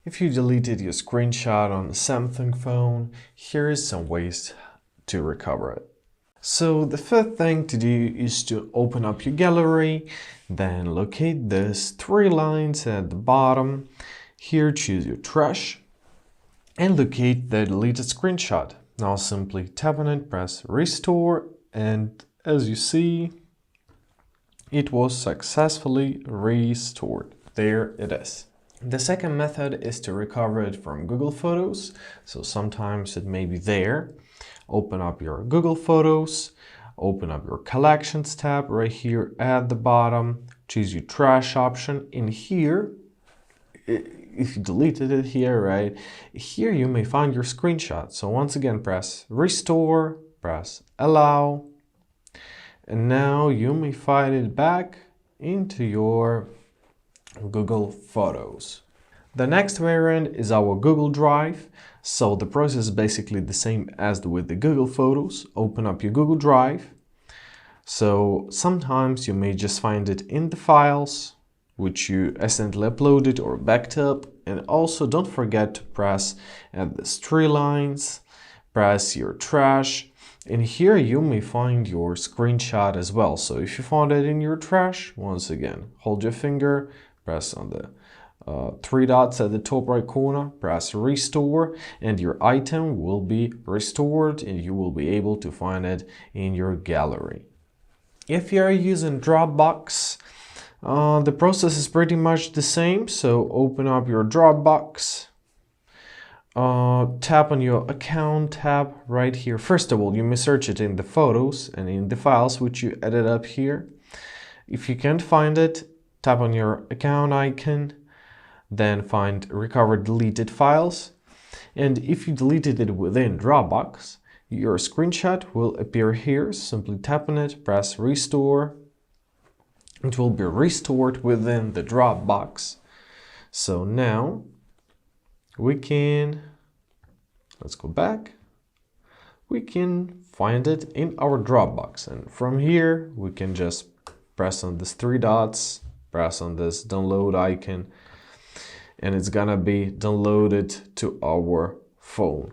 If you deleted your screenshot on the Samsung phone, here is some ways to recover it. So the first thing to do is to open up your gallery, then locate these three lines at the bottom. Here choose your trash and locate the deleted screenshot. Now simply tap on it, press restore, and as you see, it was successfully restored. There it is. The second method is to recover it from Google Photos. So sometimes it may be there. Open up your Google Photos, open up your Collections tab right here at the bottom, choose your trash option. In here, if you deleted it here, right, here you may find your screenshot. So once again, press restore, press allow, and now you may find it back into your Google Photos. The next variant is our Google Drive. So the process is basically the same as with the Google Photos. Open up your Google Drive. So sometimes you may just find it in the files which you accidentally uploaded or backed up. And also don't forget to press at the three lines, press your trash. And here you may find your screenshot as well. So if you found it in your trash, once again, hold your finger, press on the three dots at the top right corner, press restore, and your item will be restored and you will be able to find it in your gallery. If you are using Dropbox, the process is pretty much the same. So open up your Dropbox, tap on your account tab right here. First of all, you may search it in the photos and in the files which you added up here. If you can't find it, tap on your account icon, then find recovered deleted files. And if you deleted it within Dropbox, your screenshot will appear here. Simply tap on it, press restore. It will be restored within the Dropbox. So now we can, let's go back. We can find it in our Dropbox. And from here, we can just press on these three dots, press on this download icon, and it's gonna be downloaded to our phone.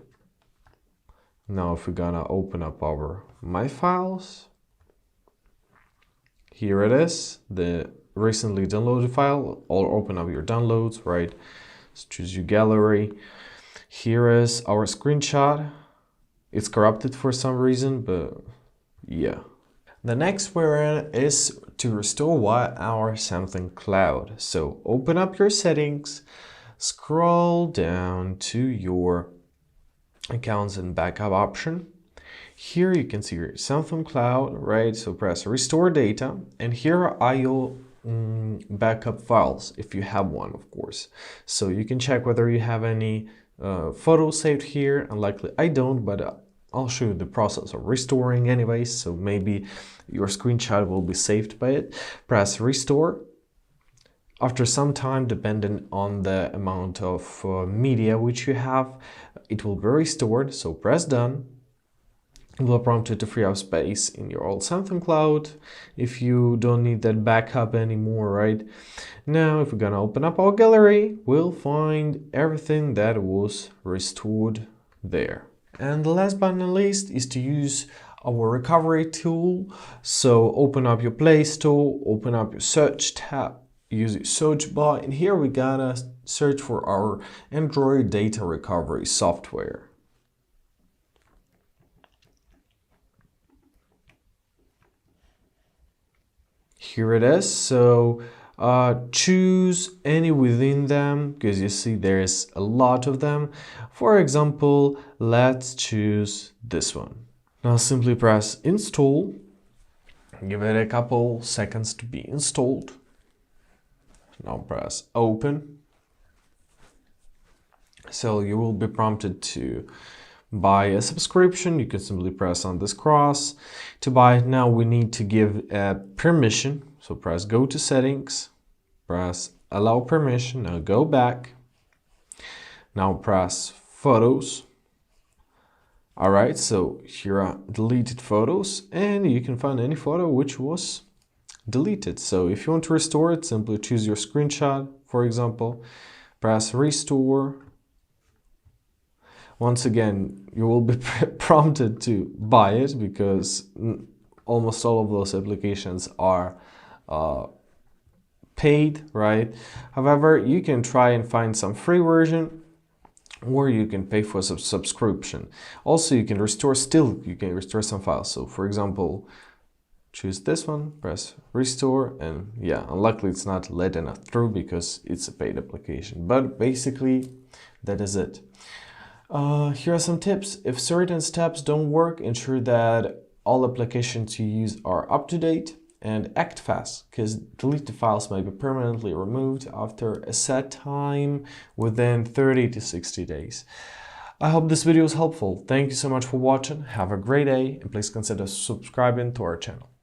Now if we're gonna open up our My Files, here it is, the recently downloaded file, or open up your downloads, right? So choose your gallery. Here is our screenshot. It's corrupted for some reason, but yeah. The next variant is to restore via our Samsung Cloud. So open up your settings, scroll down to your accounts and backup option. Here you can see your Samsung Cloud, right? So press restore data, and here are your backup files if you have one, of course. So you can check whether you have any photos saved here. Unlikely I don't, but I'll show you the process of restoring anyways, so maybe your screenshot will be saved by it. Press restore. After some time, depending on the amount of media which you have, it will be restored, so press done. It will prompt you to free up space in your old Samsung Cloud if you don't need that backup anymore, right? Now, if we're gonna open up our gallery, we'll find everything that was restored there. And the last but not least is to use our recovery tool. So open up your Play Store, open up your search tab, use your search bar, and here we gotta search for our Android data recovery software. Here it is. So choose any within them, because you see there's a lot of them. For example, let's choose this one. Now simply press install, give it a couple seconds to be installed. Now press open. So you will be prompted to buy a subscription. You can simply press on this cross to buy it. Now we need to give a permission. So press go to settings, press allow permission. Now go back. Now press photos. All right, so here are deleted photos, and you can find any photo which was deleted. So if you want to restore it, simply choose your screenshot, for example, press restore. Once again, you will be prompted to buy it because almost all of those applications are paid, right? However, you can try and find some free version, or you can pay for a subscription. Also, you can restore some files. So for example, choose this one, press restore, and yeah, unluckily it's not letting us through because it's a paid application. But basically, that is it. Here are some tips. If certain steps don't work, ensure that all applications you use are up to date, and act fast, because deleted files may be permanently removed after a set time within 30 to 60 days. I hope this video was helpful. Thank you so much for watching. Have a great day, and please consider subscribing to our channel.